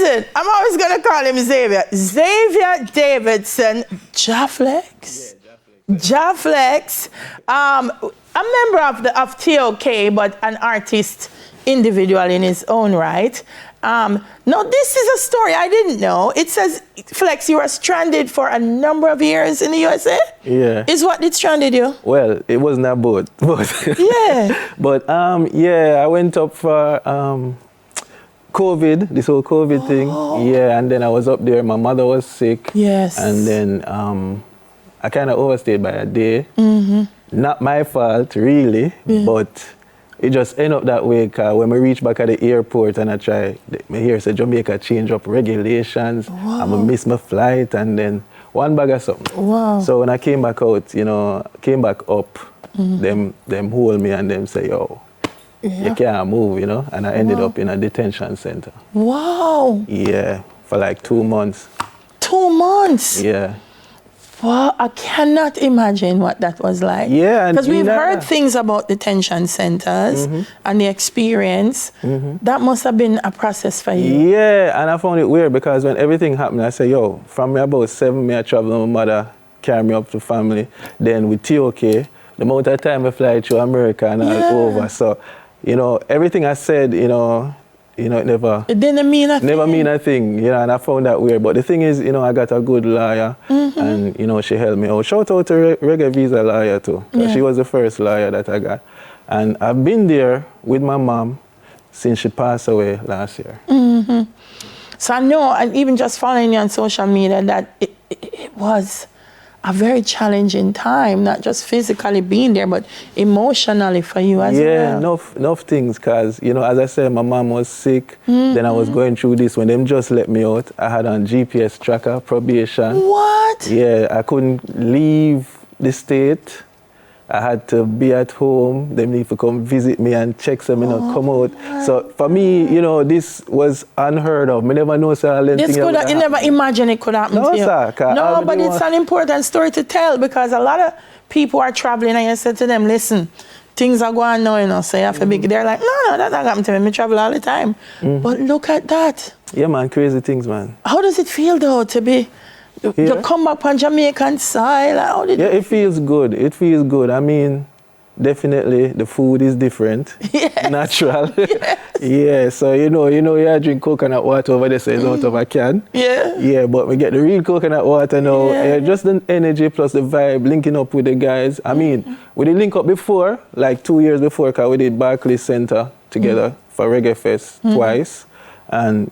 Listen, I'm always going to call him Xavier. Xavier Davidson, Flexx. Yeah, Flexx. A member of T.O.K, but an artist individual in his own right. Now, this is a story I didn't know. It says, Flexx, you were stranded for a number of years in the USA? Yeah. Is what did stranded you? Well, it wasn't a boat. Yeah. But, yeah, I went up for COVID, this whole COVID thing. Yeah, and then I was up there. My mother was sick. Yes. And then I kind of overstayed by a day. Not my fault, really, but it just ended up that way because when we reached back at the airport and I hear say Jamaica change up regulations, I'm going to miss my flight, and then one bag of something. Wow. So when I came back out, came back up, them hold me and them say, yo, you can't move, and I ended up in a detention center. Wow. Yeah, for like 2 months. 2 months? Yeah. Wow, I cannot imagine what that was like. Yeah. Because we've heard things about detention centers and the experience. That must have been a process for you. Yeah, and I found it weird because when everything happened, I said, yo, from me about 7, I travel with my mother, carry me up to family. Then with T.O.K, the amount of time I fly to America and all over. So, everything I said, it never... It didn't mean a thing. Never mean a thing, and I found that weird. But the thing is, I got a good lawyer, and, she helped me out. Shout out to Reggae Visa lawyer, too. She was the first lawyer that I got. And I've been there with my mom since she passed away last year. So I know, and even just following you on social media, that it was a very challenging time, not just physically being there, but emotionally for you as well. Yeah, enough things, because, as I said, my mom was sick. Then I was going through this. When them just let me out, I had on GPS tracker, probation. What? Yeah, I couldn't leave the state. I had to be at home. They need to come visit me and check some, come out. So for me, this was unheard of. I never know you never imagine it could happen to you. Sir, no, but it's an important story to tell, because a lot of people are traveling and you said to them, listen, things are going on, so you have to be, they're like, no, that don't happen to me. I travel all the time. But look at that. Yeah, man, crazy things, man. How does it feel, though, to be... You come back on Jamaican soil? It feels good. It feels good. I mean, definitely the food is different. Yes. Natural. Yes. Yeah, so you drink coconut water over there, so it's out of a can. Yeah. Yeah, but we get the real coconut water now. Just the energy plus the vibe, linking up with the guys. I mean, we did link up before, like 2 years before, because we did Barclays Center together for Reggae Fest twice. And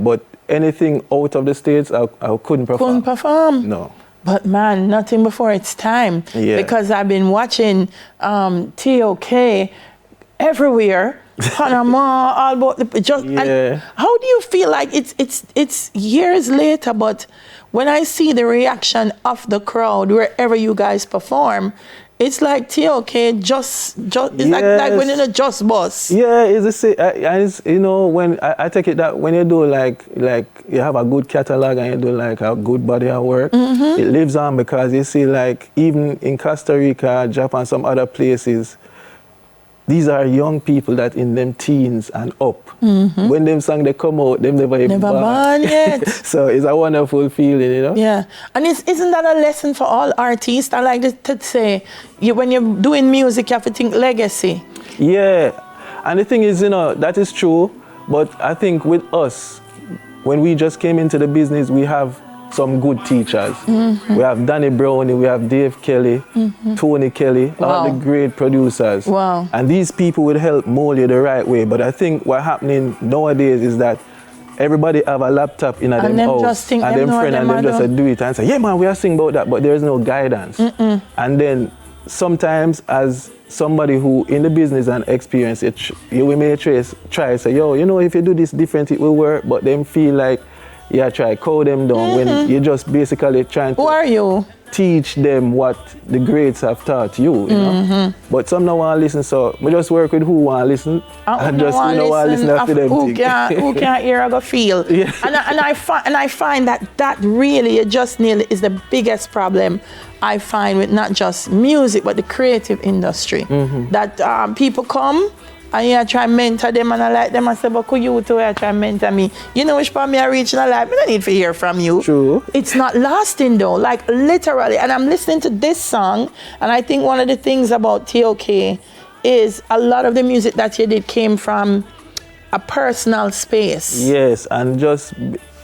but anything out of the States, I couldn't perform. Couldn't perform? No. But man, nothing before its time. Yeah. Because I've been watching T.O.K everywhere, Panama, all about and how do you feel like it's years later, but when I see the reaction of the crowd wherever you guys perform, it's like T.O.K it's like when in a just bus. Yeah, it's when I take it that when you do like you have a good catalog and you do like a good body of work, it lives on, because you see like even in Costa Rica, Japan, some other places, these are young people that in them teens and up. When them song they come out, them never born yet. So it's a wonderful feeling, Yeah, and isn't that a lesson for all artists? I like to say, when you're doing music, you have to think legacy. Yeah, and the thing is, that is true. But I think with us, when we just came into the business, we have some good teachers. We have Danny Brownie, we have Dave Kelly, Tony Kelly, all the great producers. Wow. And these people will help mold you the right way. But I think what's happening nowadays is that everybody have a laptop in them house, just think and them friend, and them just do it and say, yeah man, we are singing about that, but there's no guidance. And then sometimes as somebody who in the business and experience it, you may try say, yo, if you do this different, it will work, but them feel like try code them down when you're just basically trying to teach them what the greats have taught you, But some don't want to listen, so we just work with who want to listen, and just want to listen after them. Who can't hear or go feel. Yeah. And I find that really just nearly is the biggest problem I find with not just music but the creative industry. That people come And I try mentor them and I like them. I say, but could you too try mentor me? You know which part me I reach in a life? I don't need to hear from you. True. It's not lasting though, like literally. And I'm listening to this song, and I think one of the things about T.O.K. is a lot of the music that you did came from a personal space. Yes, and just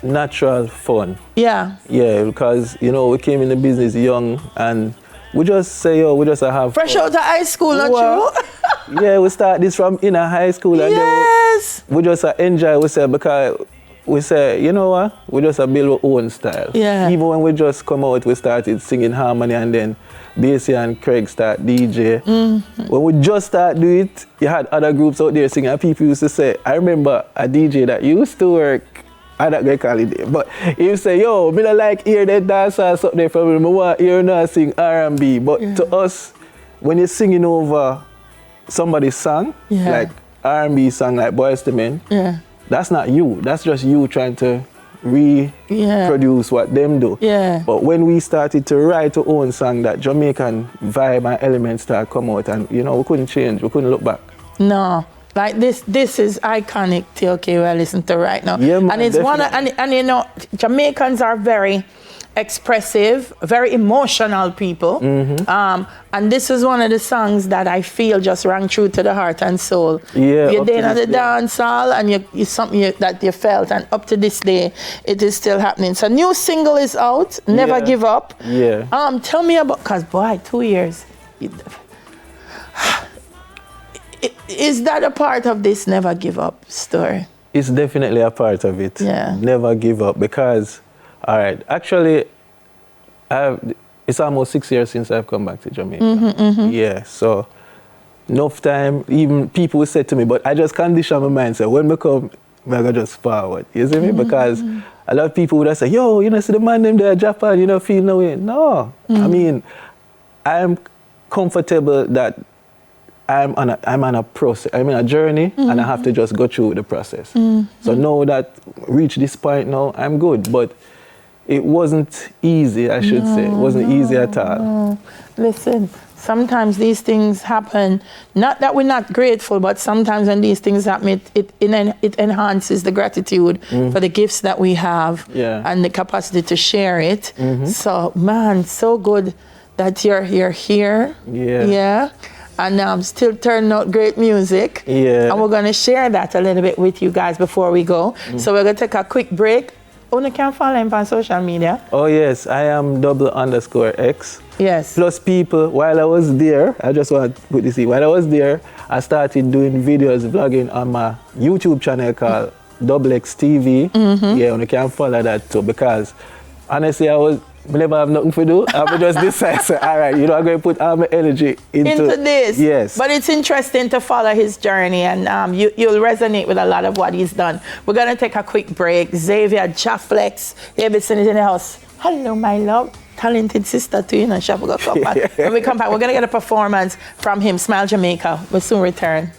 natural fun. Yeah. Yeah, because, you know, we came in the business young and we just say, yo, we just have Fresh fun. out of high school, not true? Yeah, we start this from in a high school. And Yes. then we just enjoy, we say, because we say, you know what, we just build our own style. Yeah. Even when we just come out, we started singing harmony, and then Basie and Craig start DJ. When we just start do it, you had other groups out there singing, and people used to say, I remember a DJ that used to work, I'm not going to call it, but he used to say, yo, me don't like hear that dancehall something from me, I want to hear now sing R&B. But to us, when you're singing over somebody's song, like R&B song like Boyz II Men, that's not you. That's just you trying to reproduce what them do. But when we started to write our own song, that Jamaican vibe and elements start come out, and you know, we couldn't change, we couldn't look back. No. Like this is iconic T.O.K. we're listening to right now. Yeah, man, and it's definitely. and you know, Jamaicans are very expressive, very emotional people. And this is one of the songs that I feel just rang true to the heart and soul. Yeah, you're there at the day. dance hall and you something that you felt, and up to this day it is still happening. So new single is out, Never Give Up. Tell me about, cause boy, 2 years. Is that a part of this Never Give Up story? It's definitely a part of it. Yeah. Never give up, because, all right, actually, it's almost 6 years since I've come back to Jamaica. Yeah, so enough time, even people will say to me, but I just condition my mind, so when we come, I'm going to just forward. You see me? Because a lot of people would say, yo, you know, see the man them there, Japan, you know, feel no way. No. I mean, I'm comfortable that I'm on a process, I'm in a journey, and I have to just go through the process. So now that reach this point now, I'm good. But it wasn't easy, I should say. It wasn't easy at all. No. Listen, sometimes these things happen, not that we're not grateful, but sometimes when these things happen, it enhances the gratitude for the gifts that we have and the capacity to share it. So, man, so good that you're here. Yeah. And still turning out great music. And we're going to share that a little bit with you guys before we go. So we're going to take a quick break. You can follow him on social media. Oh, yes. I am _X. Yes. Plus people, while I was there, I just want to put this in. While I was there, I started doing videos, vlogging on my YouTube channel called X TV. Yeah, you can follow that too, because honestly, I never have nothing to do. I would just decide, so, all right, you know, I'm going to put all my energy into this. Yes. But it's interesting to follow his journey, and you'll resonate with a lot of what he's done. We're going to take a quick break. Xavier, Flexx, Davidson is in the house. Hello, my love. Talented sister too, you know, Shop will go come back. When we come back, we're going to get a performance from him, Smile Jamaica. We'll soon return.